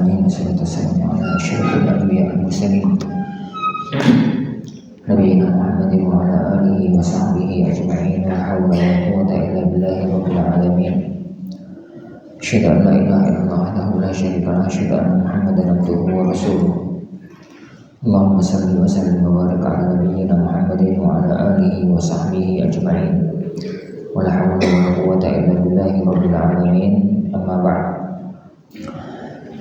alamin. Wassalatu wassalamu ala asyrafil anbiya'i wal mursalin nabiyina Muhammadin wa ala alihi wa sahbihi ajma'in. La haula wa la quwwata illa billahi rabbil alamin. Asyhadu an la ilaha illallah wahdahu la syarika lahu, asyhadu anna Muhammadan abduhu wa rasuluh. Allahumma salli wa sallim wa barik ala nabiyyina Muhammadin wa ala alihi wa sahbihi ajma'in. Wa la haula wa la quwwata illa billahi rabbil alamin. Amma ba'd.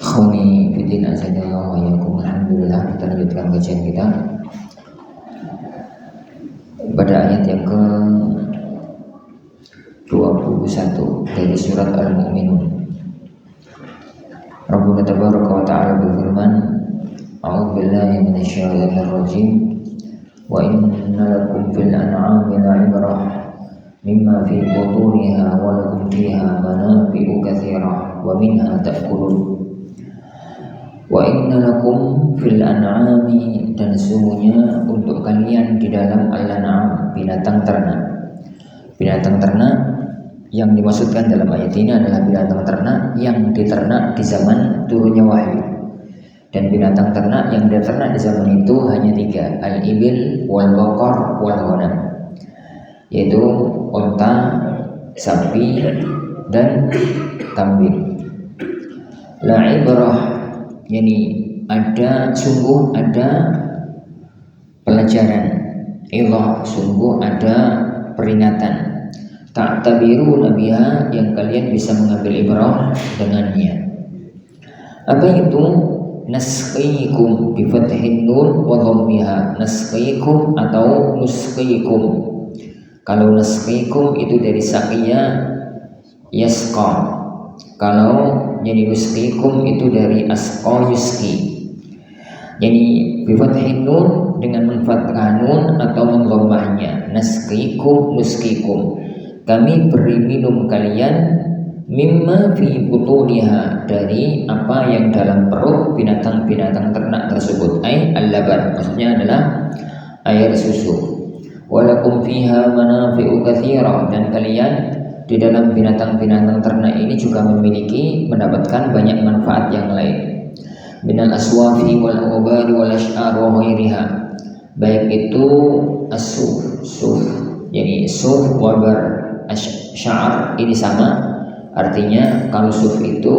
Khawni fiddin azadallahu wa iyyakum. Alhamdulillah, kita lanjutkan kajian kita pada ayat yang ke-21 dari surat Al-Mu'minun. Rabbuna tabaraka wa ta'ala berfirman, a'udzu billahi minasyaitonir rajim, wa inna lakum fil an'ami la'ibrah mimma fi butuniha wa lakum fiha manafi'u katsirah wa minha ta'kulun. Wa inna lakum fil an'ami, dan sesungguhnya untuk kalian di dalam al-an'am, binatang ternak. Binatang ternak yang dimaksudkan dalam ayat ini adalah binatang ternak yang diternak di zaman turunnya wahyu. Dan binatang ternak yang diternak di zaman itu hanya 3, al-ibil, wal-baqar, wal-ghanam, yaitu unta, sapi, dan kambing. La'ibrah, yani sungguh ada pelajaran, ilah, sungguh ada peringatan, ta'tabiru nabiha, yang kalian bisa mengambil ibrah dengannya. Apa itu? Nasqikum bi fathin nun wa dhammiha. Nasqikum atau nusqikum. Kalau nasqikum itu dari saqiya yasqa. Kalau jadi nusqikum itu dari asqa yusqi. Jadi bi fathin nun dengan menfathahkan nun atau mendhammahnya. Nasqikum nusqikum. Kami beri minum kalian mimma fi butuniha, dari apa yang dalam perut binatang-binatang ternak tersebut. Ai al-laban, maksudnya adalah air susu. Walakum fiha manafi'u katsirah, dan kalian di dalam binatang-binatang ternak ini juga mendapatkan banyak manfaat yang lain. Minal aswafi wal ubari wal ash'ar wa ghairiha, baik itu as-suf, jadi suf, wabar, asy'ar, ini sama artinya. Kalau suf itu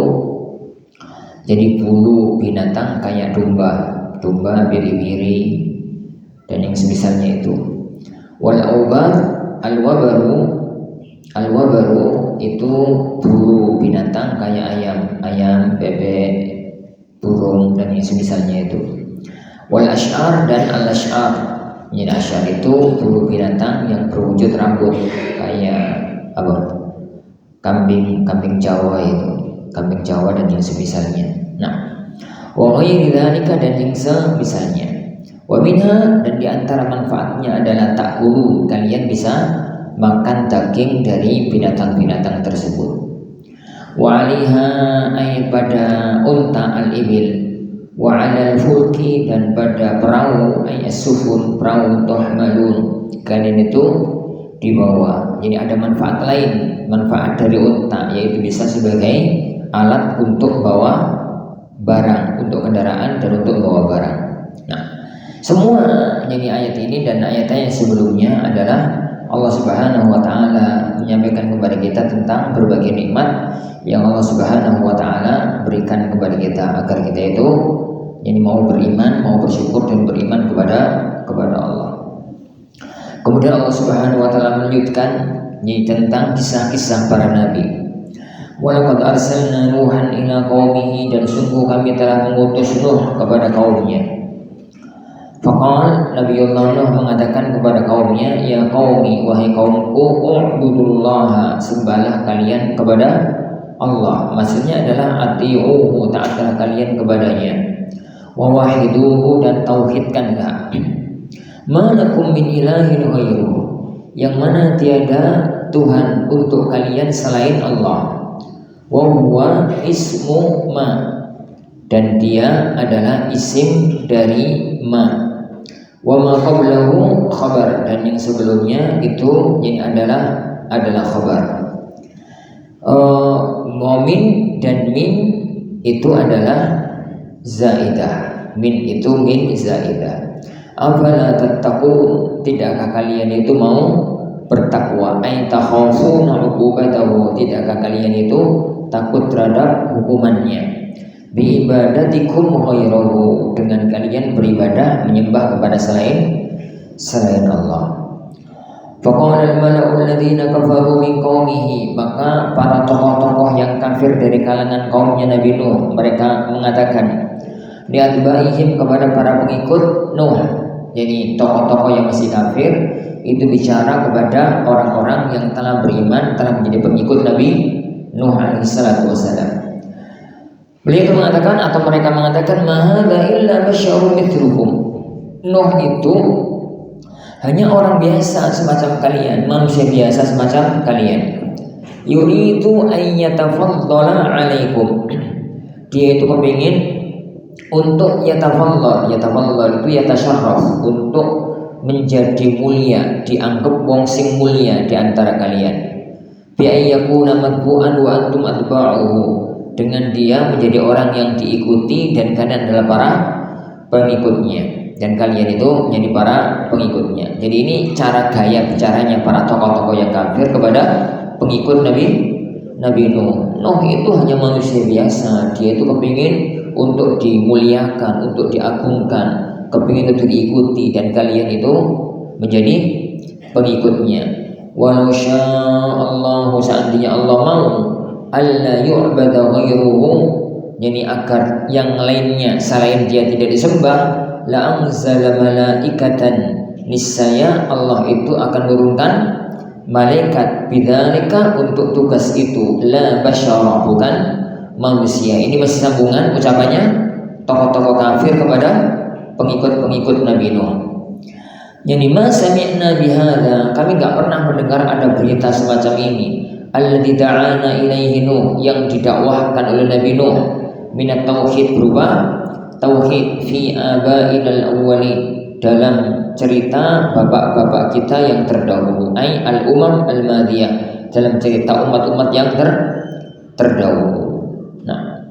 jadi bulu binatang kayak domba, biri-biri dan yang semisalnya itu. Wal aubar, al-wabaru itu bulu binatang kayak ayam, bebek, burung dan yang semisalnya itu. Wal ash'ar dan al-ash'ar, jadi asy'ar itu bulu binatang yang berwujud rambut kayak apa? Kambing Jawa itu, kambing Jawa dan yang semisalnya. Nah, wa ghairi dzalika, dan yang semisalnya. Wa minha, dan di antara manfaatnya adalah ta'kulu, kalian bisa makan daging dari binatang-binatang tersebut. Wa 'alaiha, ay pada unta al-ibil, wa 'alal fulki, dan pada perahu ay as-sufun, perahu tuhmalun, kalian itu dibawa. Jadi ada manfaat lain, manfaat dari unta, yaitu bisa sebagai alat untuk bawa barang, untuk kendaraan dan untuk bawa barang. Nah, semua jadi ayat ini dan ayat-ayat sebelumnya adalah Allah Subhanahu wa taala menyampaikan kepada kita tentang berbagai nikmat yang Allah Subhanahu wa taala berikan kepada kita, agar kita itu jadi mau beriman, mau bersyukur dan beriman kepada Allah. Kemudian Allah Subhanahu wa taala melanjutkan tentang kisah-kisah para nabi. Walaqad arsalna Nuhan ila qaumihi, dan sungguh kami telah mengutus Nuh kepada kaumnya. Faqal, Nabiullah Nuh mengatakan kepada kaumnya, ya qaumi, wahai kaumku, u'budullaha, sembahlah kalian kepada Allah. Maksudnya adalah ati'uhu, taatlah kalian kepadanya. Wa wahiduhu, dan tauhidkanlah. Ma lakum min ilahin ghairuhu, yang mana tiada Tuhan untuk kalian selain Allah. Wa huwa ismu ma, dan dia adalah isim dari ma. Wa ma qablahu khabar, dan yang sebelumnya itu yang adalah khabar. Mu'min dan min itu adalah zaidah. Min itu min zaidah. Afala tattaqun, tidakkah kalian itu mau bertakwa? Ay takhafuna 'uqubatahu, tidakkah kalian itu takut terhadap hukumannya? Bi ibadatikum ghairahu, dengan kalian beribadah menyembah kepada selain Allah. Faqala al-mala'u alladziina kafaru min qaumihi, maka para tokoh-tokoh yang kafir dari kalangan kaumnya Nabi Nuh, mereka mengatakan liatbaihim, kepada para pengikut Nuh. Jadi tokoh-tokoh yang masih kafir itu bicara kepada orang-orang yang telah beriman, telah menjadi pengikut Nabi Nuh alaihi salatu wasalam. Beliau mengatakan, atau mereka mengatakan, mahadza illa basyarun mithlukum, Nuh itu hanya orang biasa semacam kalian, manusia biasa semacam kalian. Yuridu an yatafaddala 'alaikum, dia itu kepingin untuk yatafaddal itu yatasyarraf, untuk menjadi mulia, dianggap wong sing mulia di antara kalian. Bi ayyakuna madbu'an wa antum atba'uhu, dengan dia menjadi orang yang diikuti dan kalian adalah para pengikutnya, dan kalian itu menjadi para pengikutnya. Jadi ini cara gaya bicaranya para tokoh-tokoh yang kafir kepada pengikut Nabi Nuh. Nuh itu hanya manusia biasa, dia itu kepingin untuk dimuliakan, untuk diagungkan, kepingin untuk diikuti, dan kalian itu menjadi pengikutnya. Walau sya'allahu, seandainya Allah mau, alla yu'bada ghairuhu, yani agar yang lainnya selain dia tidak disembah, la anzala malaikatan, niscaya Allah itu akan menurunkan malaikat, bidzalika, untuk tugas itu, la basyara, bukan manusia. Ini masih sambungan ucapannya tokoh-tokoh kafir kepada pengikut-pengikut Nabi Nuh. Yani ma sami'na bihadza, kami enggak pernah mendengar ada berita semacam ini. Alladzi da'ana ilaihi Nuh, yang didakwahkan oleh Nabi Nuh, minat tauhid, berupa tauhid, fi abainal awwalin, dalam cerita bapak-bapak kita yang terdahulu, ai al-umam al-madiyah, dalam cerita umat-umat yang terdahulu. Nah,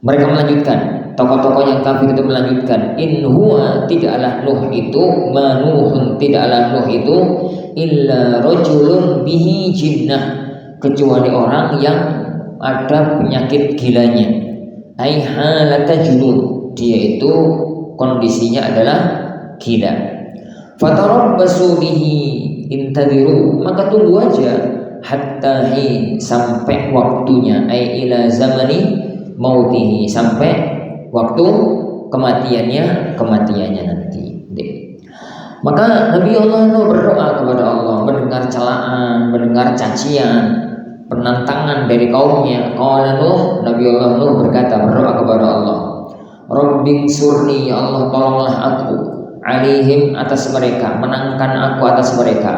mereka melanjutkan, tokoh-tokoh yang kafir itu melanjutkan, in huwa, tidaklah Nuh itu, manuhun, tidaklah Nuh itu, illa rajulun bihi jinnah, kecuali orang yang ada penyakit gilanya, ai halata junun, dia itu kondisinya adalah gila. Fatarabbasu bihi, intadiru, maka tunggu aja, hatta hin, sampai waktunya, ai ila zamani mautihi, sampai waktu kematiannya nanti. Maka Nabi Allah Nuh berdoa kepada Allah, mendengar celaan, mendengar cacian, penentangan dari kaumnya. Qala Nuh, Nabi Allah Nuh berkata, berdoa kepada Allah, Rabbing surni, ya Allah tolonglah aku, alaihim, atas mereka, menangkan aku atas mereka,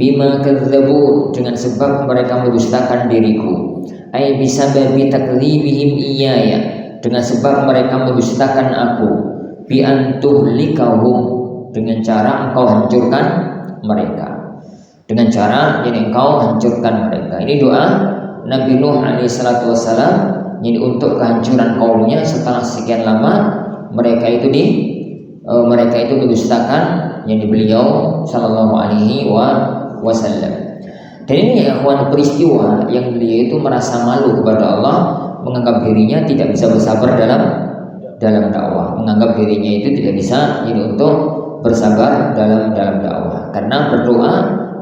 bima kadzabu, dengan sebab mereka mendustakan diriku, ai bisababi takdzibihim iyaya, dengan sebab mereka mendustakan aku, bi antuhlikahum, dengan cara engkau hancurkan mereka, dengan cara jadi engkau hancurkan mereka. Ini doa Nabi Nuh alaihi salatu wassalam, jadi untuk kehancuran kaumnya setelah sekian lama mereka itu mendustakan yang beliau sallallahu alaihi wasallam. Dan ini ya kawan, peristiwa yang beliau itu merasa malu kepada Allah, menganggap dirinya tidak bisa bersabar dalam dakwah, menganggap dirinya itu tidak bisa ini untuk bersabar dalam dakwah, karena berdoa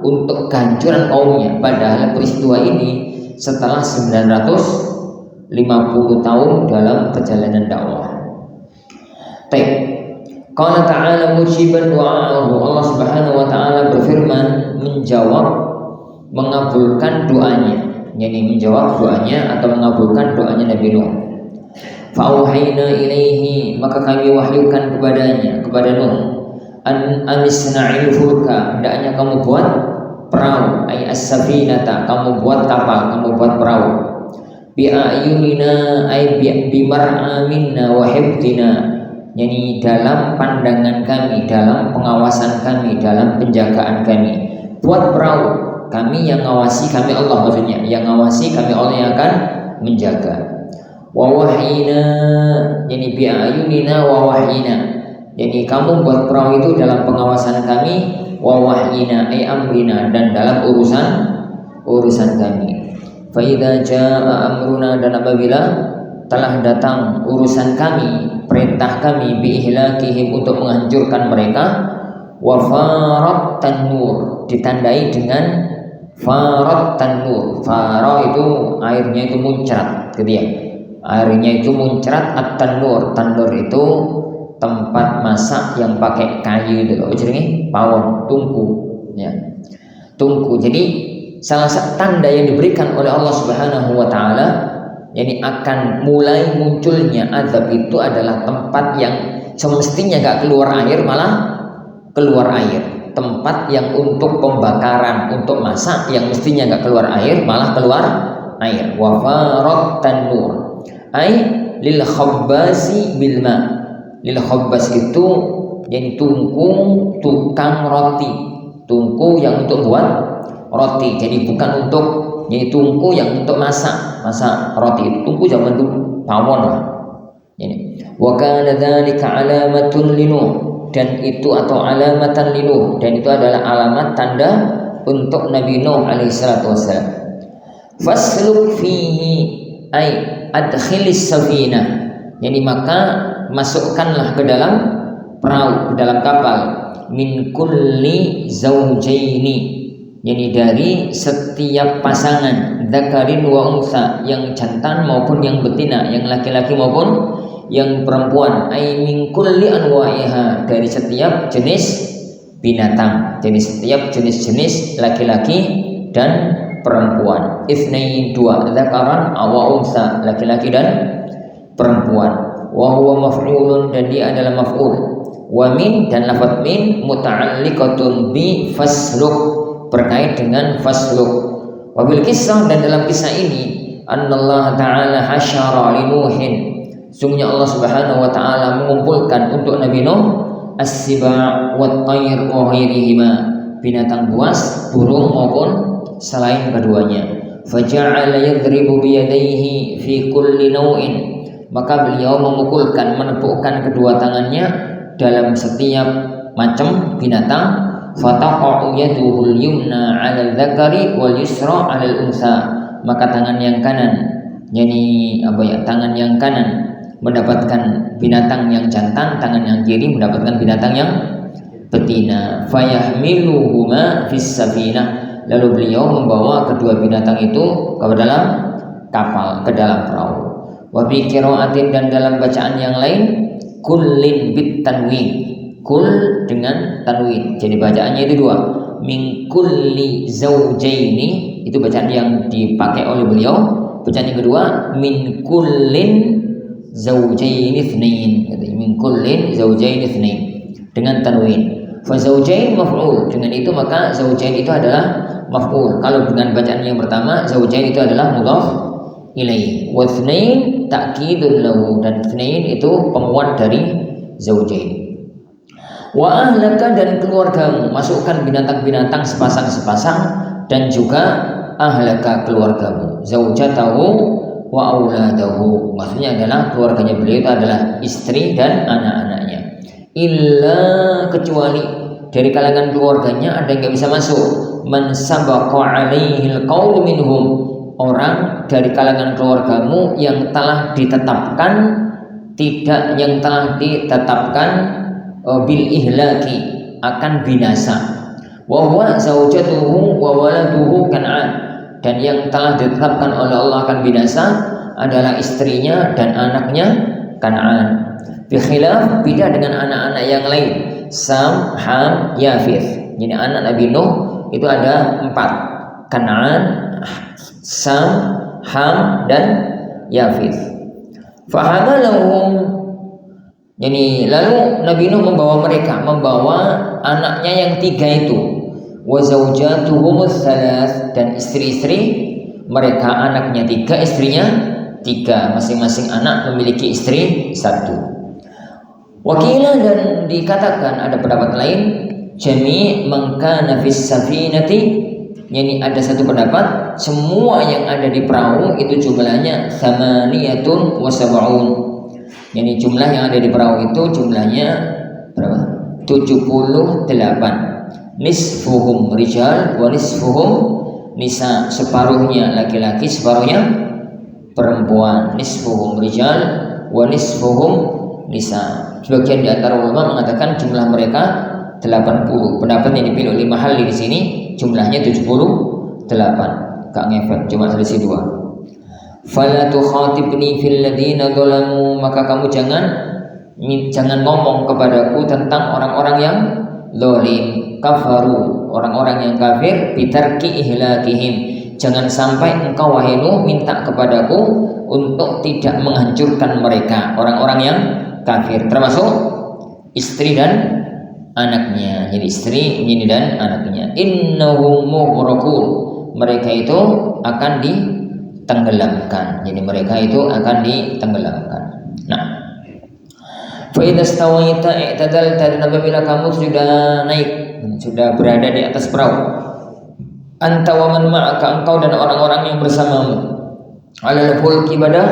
untuk kehancuran kaumnya. Padahal peristiwa ini setelah 950 tahun dalam perjalanan dakwah. Baik. Qala ta'ala mujiban du'a'ahu, Allah Subhanahu wa taala berfirman menjawab, mengabulkan doanya, yakni menjawab doanya atau mengabulkan doanya Nabi Nuh. Fa'auhayna ilaihi, maka kami wahyukan kepada Nuh, anisna'il fulka, hendaknya kamu buat perahu, ay as-safinata, kamu buat kapal, kamu buat perahu, bi ayunina, ay bi mar'a minna wa hifdina, yani dalam pandangan kami, dalam pengawasan kami, dalam penjagaan kami. Buat perahu, kami yang ngawasi, kami Allah, maksudnya yang ngawasi, kami Allah yang akan menjaga. wa wahyina, yani bi ayunina wa wahyina, jadi kamu buat perahu itu dalam pengawasan kami, wa wahyina ay amrina, dan dalam urusan kami. Fa idza jaa amruna, dan apabila telah datang urusan kami, perintah kami, bi ihlakihim, untuk menghancurkan mereka, wa farat tanur, ditandai dengan farat tanur. Fara itu airnya itu muncrat gitu ya, airnya itu muncrat. At-tanur, tanur itu tempat masak yang pakai kayu itu loh, jenenge pawon, tungku ya, tungku. Jadi salah satu tanda yang diberikan oleh Allah Subhanahu wa taala, yani akan mulai munculnya azab itu adalah tempat yang semestinya gak keluar air malah keluar air. Tempat yang untuk pembakaran, untuk masak, yang mestinya gak keluar air malah keluar air. Wa farat tanur ay lil khabbasi bil ma. Lil khabbas itu jadi tungku tukang roti, tungku yang untuk buat roti. Jadi bukan untuk, jadi tungku yang untuk masak roti. Tungku zaman dulu pawon lah. Ini wa kana dzalika alamatun linuh, dan itu atau alamatan linuh, dan itu adalah alamat tanda untuk Nabi Nuh alaihi salatu wassalam. Fasluk fihi ay adkhilis safinah, jadi maka masukkanlah ke dalam perahu, ke dalam kapal, min kulli zaujaini, jadi dari setiap pasangan, dzakarin wa unsa, yang jantan maupun yang betina, yang laki-laki maupun yang perempuan, ay min kulli anwa'iha, dari setiap jenis binatang, jadi setiap jenis-jenis laki-laki dan perempuan. Itsnain, dua, dzakaran wa unsa, laki-laki dan perempuan. Wa huwa maf'ulun, dan dia adalah maf'ul. Wa min, dan lafaz min muta'alliqatun bi fasluk, berkait dengan fasluk. Wa bil kisah, dan dalam kisah ini, annallaha ta'ala hasyara li Nuhin, sungguhnya Allah Subhanahu wa taala mengumpulkan untuk Nabi Nuh as-siba' wat tayr wa ghairihima, binatang buas, burung maupun selain keduanya. Faja'ala yadribu bi yadayhi fi kulli naw'in, maka beliau memukulkan, menepukkan kedua tangannya dalam setiap macam binatang. Fataqa'u yaduhul yumna 'ala dzakari wal yusra 'ala al-unsa, maka tangan yang kanan, jadi tangan yang kanan mendapatkan binatang yang jantan, tangan yang kiri mendapatkan binatang yang betina. Fayahmiluhuma fis safinah, lalu beliau membawa kedua binatang itu ke dalam kapal, ke dalam perahu. Wa bi qira'atin, dan dalam bacaan yang lain, kullin bit tanwin, kul dengan tanwin, jadi bacaannya itu dua. Min kulli zaujaini, itu bacaan yang dipakai oleh beliau. Bacaan yang kedua, min kullin zaujaini itsnain, min kullin zaujaini itsnain, dengan tanwin. Fa zaujain maf'ul, dengan itu maka zaujain itu adalah maf'ul. Kalau dengan bacaan yang pertama, zaujain itu adalah mudhaf ilaih. Wa itsnain ta'kidun lahu, dan itsnain itu penguat dari zaujain. Wa ahlaka, dan keluargamu, masukkan binatang-binatang sepasang-sepasang, dan juga ahlaka, keluargamu, zaujatahu wa auladahu, maksudnya adalah keluarganya beliau itu adalah istri dan anak-anaknya. Illa, kecuali dari kalangan keluarganya ada yang nggak bisa masuk. Man sabaqa alaihil qaul minhum, orang dari kalangan keluargamu yang telah ditetapkan bil ihlaki, akan binasa. Wa huwa zaujatuhu wa waladuhu Kan'an, dan yang telah ditetapkan oleh Allah akan binasa adalah istrinya dan anaknya Kan'an. Bikhilaf, beda dengan anak-anak yang lain, Sam, Ham, Yafith. Jadi anak Nabi Nuh itu ada 4, Kan'an, Sam, Ham, dan Yafith. Fahamalahum, jadi lalu Nabi Nuh membawa anaknya yang 3 itu, wa zaujatuhumus salas, dan istri-istri mereka, anaknya 3, istrinya 3, masing-masing anak memiliki istri 1. Wakilah, dan dikatakan ada pendapat lain, jami' man kana fis safinati Yani ada satu pendapat semua yang ada di perahu itu jumlahnya tsamaniyatun wa sab'un. Yani jumlah yang ada di perahu itu jumlahnya berapa? 78. Nisfuhum rijal wa nisfuhum nisa. Separuhnya laki-laki, separuhnya perempuan. Nisfuhum rijal wa nisfuhum nisa. Sebagian di antara ulama mengatakan jumlah mereka 80. Pendapat yang dipilih oleh Mahalli di sini jumlahnya 78. Gak ngefek, cuma selisih 2. Fala tukhatibni fil ladina dzalamu, maka kamu jangan ngomong kepadaku tentang orang-orang yang zalim, kafaru, orang-orang yang kafir, bitarki ihlakihim. Jangan sampai engkau wahai Nuh minta kepadaku untuk tidak menghancurkan mereka, orang-orang yang kafir, termasuk istri dan anaknya. Jadi istri ini dan anaknya. Innahum mughraqun, mereka itu akan ditenggelamkan. Jadi mereka itu akan ditenggelamkan. Nah, fa idza stawaita i'tadalta, dan apabila kamu sudah naik, sudah berada di atas perahu, anta wa man ma'aka, engkau dan orang-orang yang bersamamu, alal fulki, pada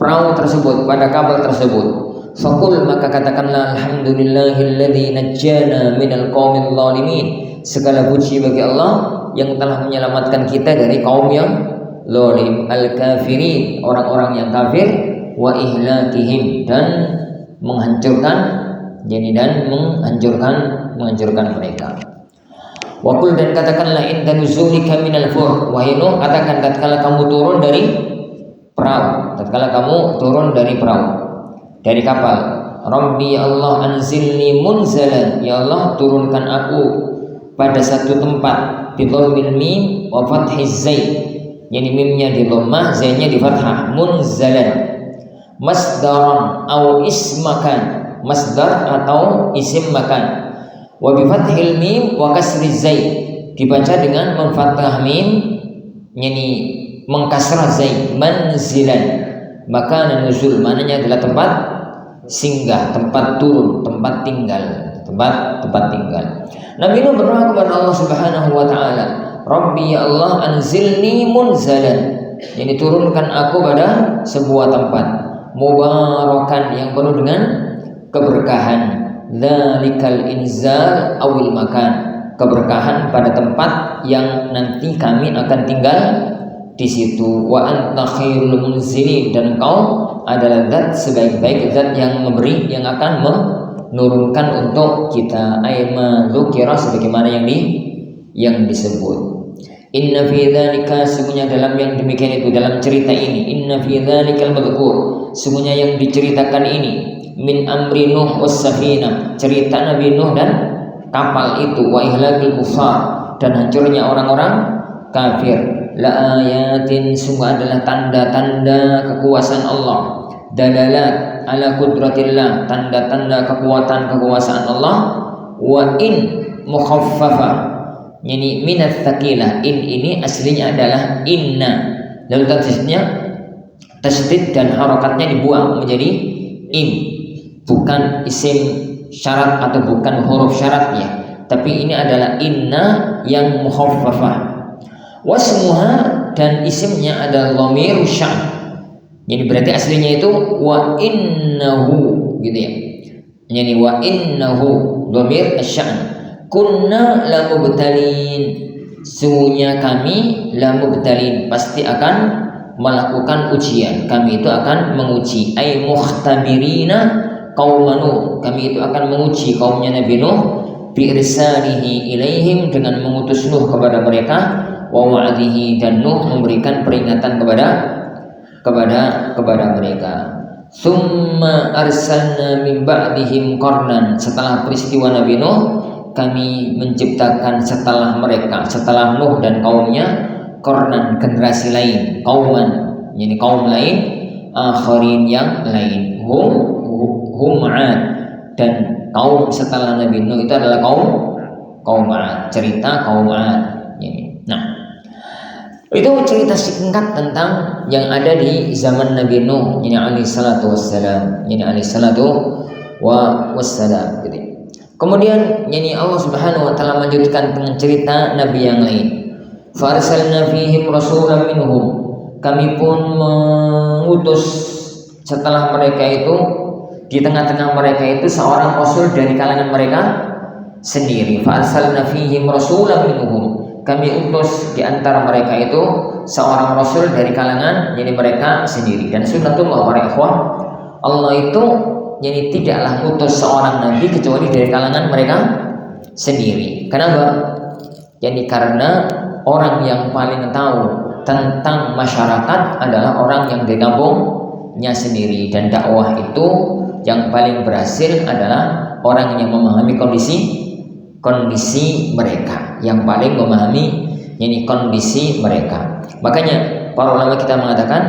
perahu tersebut, pada kapal tersebut, faqul, maka katakanlah alhamdulillahilladzi najjana minal qaumil zalimin, segala puji bagi Allah yang telah menyelamatkan kita dari kaum yang zalim, al-kafirin, orang-orang yang kafir, wa ihlakihim, dan menghancurkan, jadi dan menghancurkan mereka. Waqul, dan katakanlah inda nuzulika minal fulk, wahai Nuh, katakan tatkala kamu turun dari perahu, dari kapal, Rabbi ya Allah anzilni munzalan, ya Allah turunkan aku pada satu tempat, bi dhammil mim wa fathiz zai, yani mimnya di dhammah, zainnya di fathah, munzalan, masdaran au ismakan, masdar atau isim makan, wa bi fathil mim wa kasriz zai, dibaca dengan memfathah mim, yani mengkasrah zai, manzilan. Maka nuzul maknanya adalah tempat singgah, tempat turun, tempat tinggal. Nabi Nuh berdoa kepada Allah Subhanahu wa taala, Rabbi ya Allah anzilni munzalan, yani turunkan aku pada sebuah tempat, mubarakan, yang penuh dengan keberkahan, dzalikal inzal awil makan, keberkahan pada tempat yang nanti kami akan tinggal di situ. Wa anta khairul munzilin, dan engkau adalah zat sebaik-baik zat yang memberi, yang akan menurunkan untuk kita. Ayma dzukira, sebagaimana yang disebut. Inna fi dzalika, sungguhnya dalam yang demikian itu, dalam cerita ini, inna fi dzalikal madhkur, sungguhnya yang diceritakan ini, min amri Nuh was safina, cerita Nabi Nuh dan kapal itu, wa ihlakil kufar, dan hancurnya orang-orang kafir. La ayatin, sungguh adalah tanda-tanda kekuasaan Allah, dalalat ala qudratillah, tanda-tanda kekuasaan Allah. Wa in mukhaffafah, yani minat tsaqilah, in ini aslinya adalah inna, lalu tasdid dan harakatnya dibuang menjadi in, bukan isim syarat atau bukan huruf syaratnya, tapi ini adalah inna yang mukhaffafah. Wasmuha, dan isimnya adalah dhamir sya'n, jadi berarti aslinya itu wa innahu, gitu ya. Jadi wa innahu dhamir asy-sya'n. Kunna la mubtalin, sungguhnya kami la mubtalin, pasti akan melakukan ujian, kami itu akan menguji, ay mukhtabirina qauman Nuh, kami itu akan menguji kaumnya Nabi Nuh, bi irsalihi ilaihim, dengan mengutus Nuh kepada mereka, wa wa'dihi, dan Nuh memberikan peringatan kepada mereka. Summa arsalna min ba'dihim qarnan, setelah peristiwa Nabi Nuh kami menciptakan setelah mereka, setelah Nuh dan kaumnya, qarnan, generasi lain, kauman, yani kaum lain, akharin, yang lain, hum 'ad, dan kaum setelah Nabi Nuh itu adalah kaum 'ad, cerita kaum 'ad. Nah, itu cerita singkat tentang yang ada di zaman Nabi Nuh, ini alaihi salatu wassalam, gitu. Kemudian ini Allah Subhanahu wa taala melanjutkan dengan cerita nabi yang lain. Farsalna fihim rasulan minhum, kami pun mengutus setelah mereka itu, di tengah-tengah mereka itu seorang rasul dari kalangan mereka sendiri. Farsalna fihim rasulan minhum, kami utus di antara mereka itu seorang rasul dari kalangan jadi mereka sendiri. Dan sunnatullah para ikhwah, Allah itu jadi tidaklah utus seorang nabi kecuali dari kalangan mereka sendiri. Kenapa? Jadi karena orang yang paling tahu tentang masyarakat adalah orang yang di kampungnya sendiri, dan dakwah itu yang paling berhasil adalah orang yang memahami kondisi mereka, yang paling memahami ini kondisi mereka. Makanya para ulama kita mengatakan,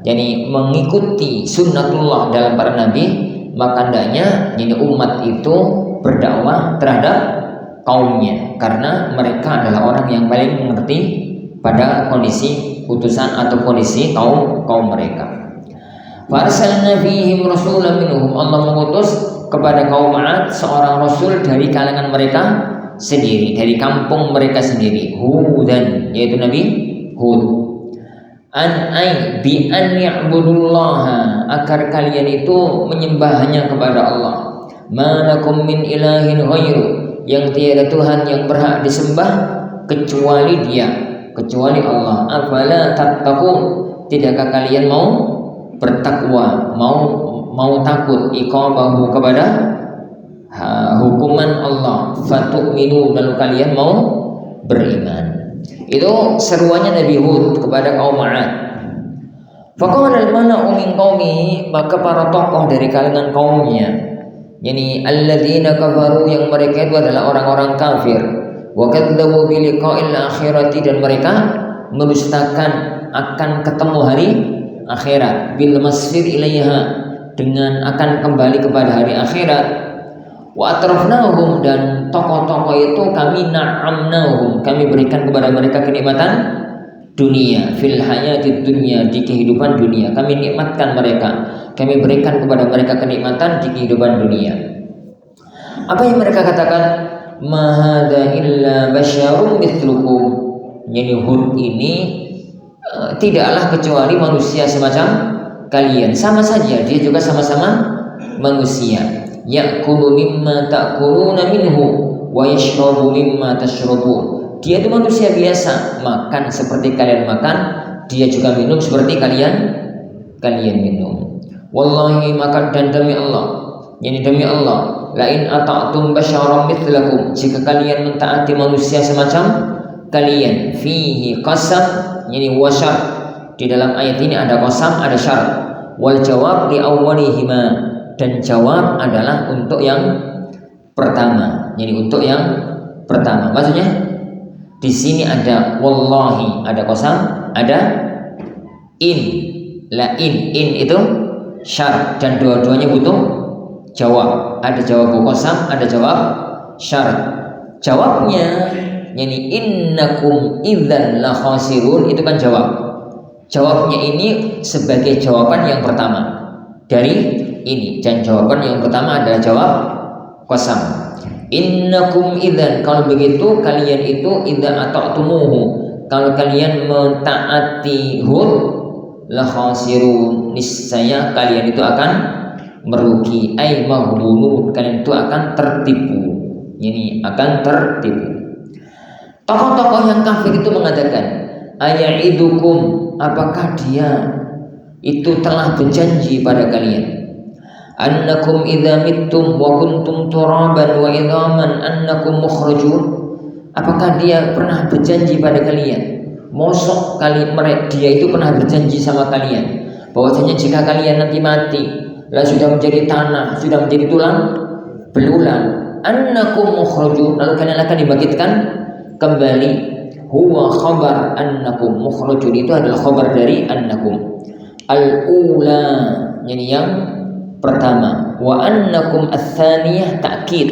jadi mengikuti sunnatullah dalam para nabi, maka hendaknya jadi umat itu berdakwah terhadap kaumnya, karena mereka adalah orang yang paling mengerti pada kondisi utusan atau kondisi kaum mereka. Farsalna fihim rasulan minhum, Allah mengutus kepada kaum 'Ad seorang rasul dari kalangan mereka sendiri, dari kampung mereka sendiri, Hudan, yaitu Nabi Hud. Bi an ya'budullaha, agar kalian itu menyembahnya kepada Allah. Ma lakum min ilahin ghairu, yang tiada Tuhan yang berhak disembah kecuali Dia, kecuali Allah. Afala tattaqun, tidakkah kalian mau bertakwa, mau takut iqabahu, kepada hukuman Allah. Fatu'minu, lalu kalian mau beriman. Itu seruannya Nabi Hud kepada kaum 'Ad. Faqala al-mala'u min qaumi, maka para tokoh dari kalangan kaumnya, yani alladzina kafaru, yang mereka itu adalah orang-orang kafir, wa kadzdzabu bi liqa'il akhirati, dan mereka mendustakan akan ketemu hari akhirat, bil masfir ilaiha, dengan akan kembali kepada hari akhirat. Wa atrafnahum, dan tokoh-tokoh itu kami na'amnahum, kami berikan kepada mereka kenikmatan dunia, fil hayatid dunya, di kehidupan dunia kami nikmatkan mereka, kami berikan kepada mereka kenikmatan di kehidupan dunia. Apa yang mereka katakan? Ma hadza illa basyarun mithlukum, jadi Hud ini tidaklah kecuali manusia semacam kalian, sama saja, dia juga sama-sama manusia. Ya'kulu mimma ta'kuluna minhu wa yashrabu mimma tashrabun, dia itu manusia biasa, makan seperti kalian makan, dia juga minum seperti kalian minum. Wallahi, maka dan demi Allah, yani demi Allah, la in ata'tum basyaran mithlakum, jika kalian mentaati manusia semacam kalian, fihi qasam, yani wasyar, di dalam ayat ini ada qasam, ada syarat. Wal jawab li awwalihima, dan jawab adalah untuk yang pertama, jadi untuk yang pertama. Maksudnya di sini ada wallahi, ada qasam, ada in, la in itu syarat, dan dua-duanya butuh jawab. Ada jawab qasam, ada jawab syarat. Jawabnya yani innakum idzan la khasirun, itu kan jawab. Jawabnya ini sebagai jawaban yang pertama dari ini, dan jawaban yang pertama adalah jawab qasam. Innakum idzan, kalau begitu kalian itu idza ata'tumuhu, kalau kalian mentaati Hud, la khasirun, niscaya kalian itu akan merugi, ay maghbunun, kalian itu akan tertipu, ini akan tertipu. Tokoh-tokoh yang kafir itu mengatakan, aya'idukum, apakah dia itu telah berjanji pada kalian, annakum idza mittum wa kuntum turaban wa idhaman annakum mukhrajun, apakah dia pernah berjanji pada kalian, mosok dia itu pernah berjanji sama kalian bahwasanya jika kalian nanti mati, lah sudah menjadi tanah, sudah menjadi tulang belulang, annakum mukhrajun, lalu kalian akan dibangkitkan kembali. Huwa khabar annakum mukhrajun, itu adalah khabar dari annakum. Al-ula, yani yang pertama, wa annakum ats-tsaniyah ta'kid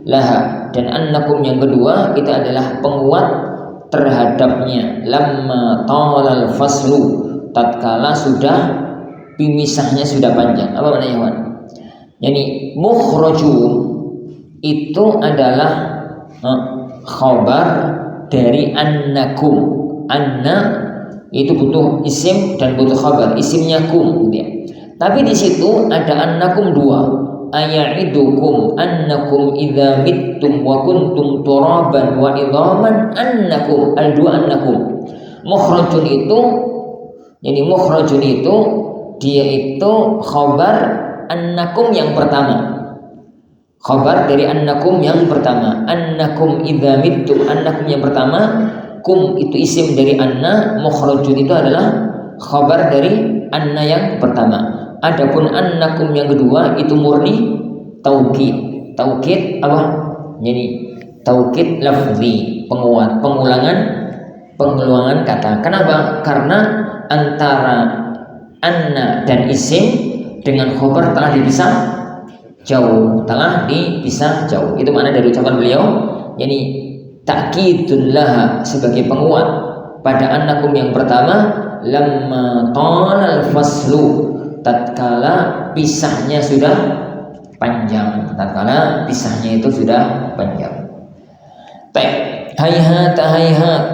laha, dan annakum yang kedua itu adalah penguat terhadapnya. Lamma talal faslu, tatkala sudah pimisahnya sudah panjang. Apa maknanya, Wan? Yani mukhrajun itu adalah khabar dari annakum. anna itu butuh isim dan butuh khabar. Isimnya kum gitu ya. Tapi di situ ada annakum dua. Aya'idukum annakum idza mittum wa kuntum turaban wa idhaman annakum, al dua annakum. Mukhrajun itu dia itu khabar annakum yang pertama. Khabar dari annakum yang pertama. Annakum idza mittum, annakum yang pertama. Kum itu isim dari anna, mukhrajun itu adalah khabar dari anna yang pertama. Adapun annakum yang kedua itu murni taukid. Taukid apa? Jadi taukid lafzi, pengulangan kata. Kenapa? Karena antara anna dan isim dengan khabar telah dipisah jauh. Itu makna dari ucapan beliau. Jadi ta'kidun laha sebagai penguat pada annakum yang pertama, lamma talal faslu, tatkala pisahnya sudah panjang. Hayhat.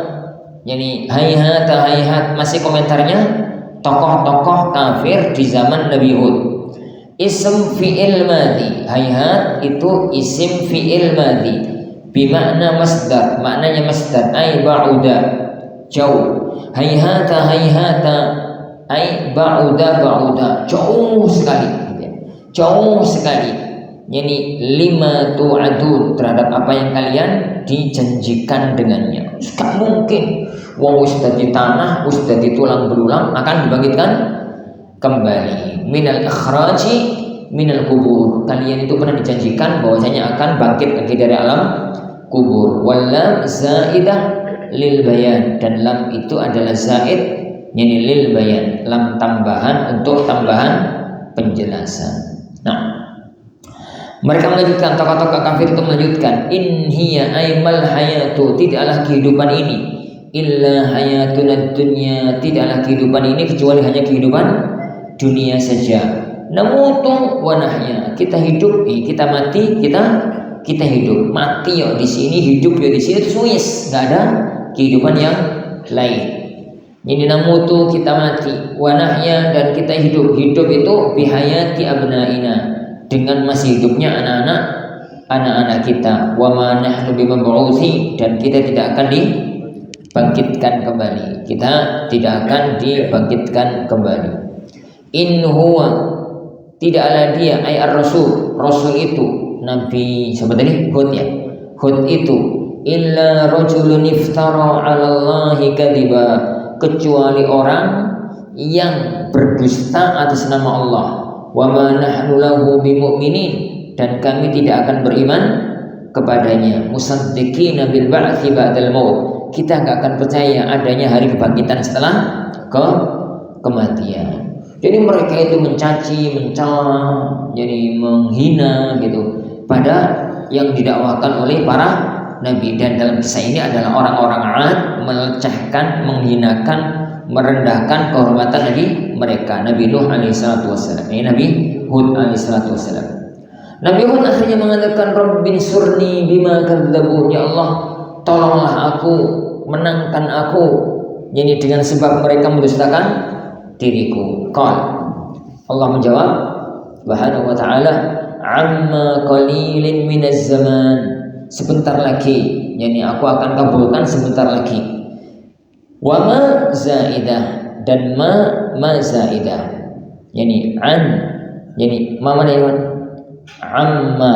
Jadi hayhat masih komentarnya tokoh-tokoh kafir di zaman Nabi Hud. Ism fi'il madhi. Hayhat itu isim fi'il madhi bimakna masdar, maknanya masdar, ay ba'uda, jauh. Hayhata ay ba'uda, jauh sekali. Yani lima tu'adun, terhadap apa yang kalian dijanjikan dengannya. Gak mungkin wong wis dadi tanah, wis dadi tulang belulang akan dibangkitkan kembali. Minal ikhraji minal kubur, kalian itu pernah dijanjikan bahwasanya akan bangkit lagi dari alam kubur. Walam zaidah lil bayan, dan lam itu adalah zaid, yani lil bayan, lam tambahan untuk tambahan penjelasan. Nah, mereka melanjutkan, tokoh-tokoh kafir itu melanjutkan, in hiya aimal hayatu, tidaklah kehidupan ini illa hayatun dunya, tidaklah kehidupan ini kecuali hanya kehidupan dunia saja. Namutu wa nahya, kita hidup, kita mati, kita hidup, mati ya di sini, hidup ya di sini, itu suwis, nggak ada kehidupan yang lain. Jadi namutu, kita mati, wa nahya, dan kita hidup. Hidup itu bihayati abnaina, dengan masih hidupnya anak-anak kita. Wa ma nahnu bimab'utsi, dan kita tidak akan dibangkitkan kembali. Kita tidak akan dibangkitkan kembali. In huwa, tidaklah dia ay ar-rasul, rasul itu Nabi siapa tadi? Hud ya. Hud itu illa rajulun iftara 'ala Allahi kadhiba, kecuali orang yang berdusta atas nama Allah. Wa ma nahnu lahu bimu'minin, dan kami tidak akan beriman kepadanya. Musaddiqina bil ba'tsi ba'dal maut, kita enggak akan percaya adanya hari kebangkitan setelah kematian. Jadi mereka itu mencaci, mencela, jadi menghina gitu pada yang didakwakan oleh para nabi. Dan dalam kisah ini adalah orang-orang Ad melecehkan, menghinakan, merendahkan kehormatan nabi mereka, Nabi Nuh alaihissalatu wassalam, Nabi Hud alaihissalatu wassalam. Nabi Hud akhirnya mengatakan, Rabbin surni bima kadzdzabun, ya Allah tolonglah aku, menangkan aku, jadi dengan sebab mereka mendustakan diriku. Allah menjawab subhanahu wa ta'ala, amma qalilin minaz zaman, sebentar lagi, yani aku akan kabulkan sebentar lagi. Wa ma zaidah, dan ma zaidah, yani an, yani ma mana ya? Amma,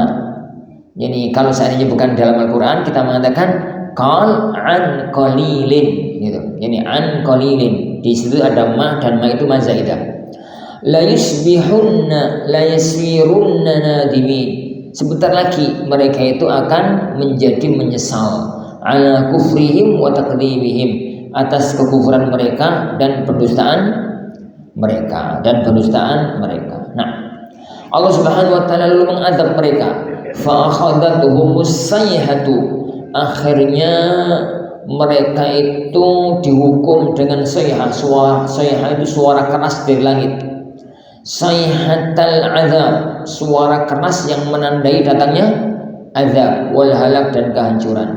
yani kalau seandainya bukan dalam Al-Quran kita mengatakan qal an qalilin gitu, yani an qalilin, di situ ada ma, dan ma itu ma zaidah. La yusbihunna la yasirunna nadimin, sebentar lagi mereka itu akan menjadi menyesal, ala kufrihim wa takdzibihim, atas kekufuran mereka dan pendustaan mereka. Nah, Allah Subhanahu wa taala lalu mengadab mereka, fa akhadhatuhumus sayhatu, akhirnya mereka itu dihukum dengan sayhah. Sayhah itu suara keras dari langit. Sayhatal azab, suara keras yang menandai datangnya azab, wal halak, dan kehancuran.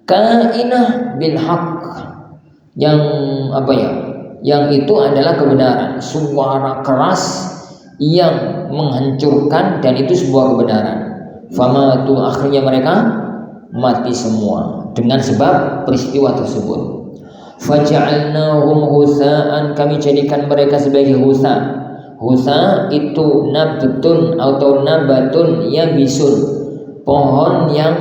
Kainah bil haq, yang apa ya? Yang itu adalah kebenaran, suara keras yang menghancurkan, dan itu sebuah kebenaran. Famatu, akhirnya mereka mati semua dengan sebab peristiwa tersebut. Faja'alnahum husa'an, kami jadikan mereka sebagai husa. Husa itu nabtun atau nabatun yabisun, pohon yang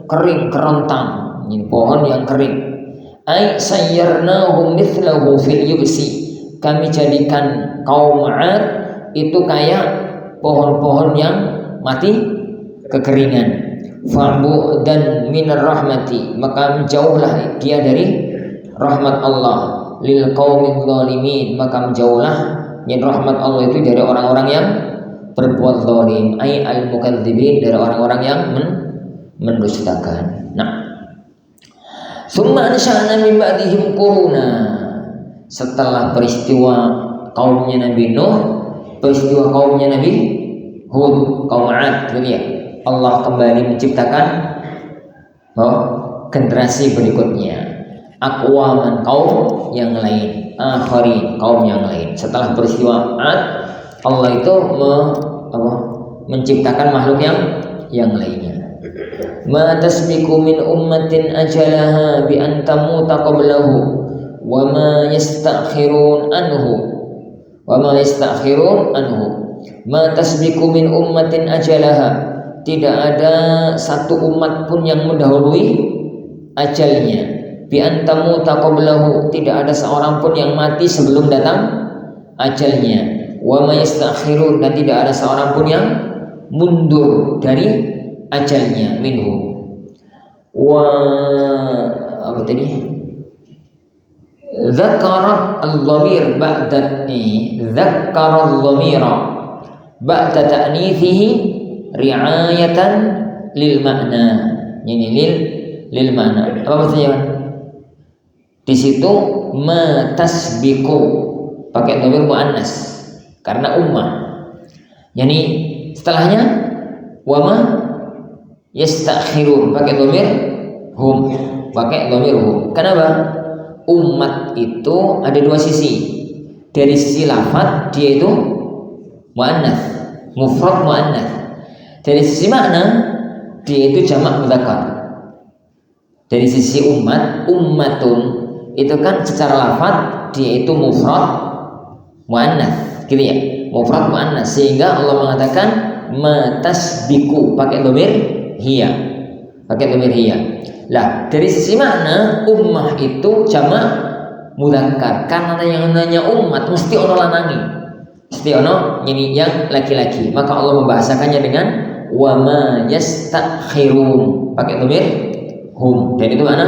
kering kerontang. Ini pohon yang kering. Ai sayyarnahum mithlahu fil yubsi, kami jadikan kaum 'Ad itu kayak pohon-pohon yang mati kekeringan. Fa'bu dan minar rahmati, maka menjauhlah dia dari rahmat Allah. Lil qaumil zalimin, maka menjauhlah min rahmat Allah itu dari orang-orang yang berbuat zalim. Ai al mukadzibin, dari orang-orang yang mendustakan. Nah, summa ansha'na min ba'dihim quruna, setelah peristiwa kaumnya Nabi Nuh, peristiwa kaumnya Nabi Hud, kaum 'Ad, gitu ya. Allah kembali menciptakan generasi berikutnya, aqwaman, kaum yang lain, akharin, kaum yang lain. Setelah peristiwa 'Ad, Allah itu menciptakan makhluk yang lainnya. Ma tasbiqu min ummatin ajalaha bi an tamuta qablahu wa ma yastakhirun anhu ma tasbiqu min ummatin ajalaha, tidak ada satu umat pun yang mendahului ajalnya. Bi an tamuta qablahu, tidak ada seorang pun yang mati sebelum datang ajalnya. Wa ma yastakhirun, dan tidak ada seorang pun yang mundur dari ajalnya. Minhu wa apa tadi? Dzakara al-dhamir ba'da dzakara al-dhamira ba'da ta'nithihi ri'ayatan lil makna. Ini lil makna. Apa maksudnya? Di situ ma tasbiqu pakai dhamir muannas karena ummah. Yani setelahnya wa ma yastakhirun pakai dhamir hum, Kenapa? Umat itu ada dua sisi. Dari sisi lafaz dia itu muannats, mufrad muannats. Dari sisi makna dia itu jamak mudzakkar. Dari sisi umat, ummatun itu kan secara lafaz dia itu mufrad muannats, gitu ya, mufrad muannats, sehingga Allah mengatakan ma tasbiqu pakai dhamir hiya, Lah, dari sisi makna ummah itu jamak mudzakkar, karena yang namanya umat mesti ono lanangi, mesti ono ini yang laki-laki, maka Allah membahasakannya dengan wa ma yastakhirun pakai dhamir hum, dan itu mana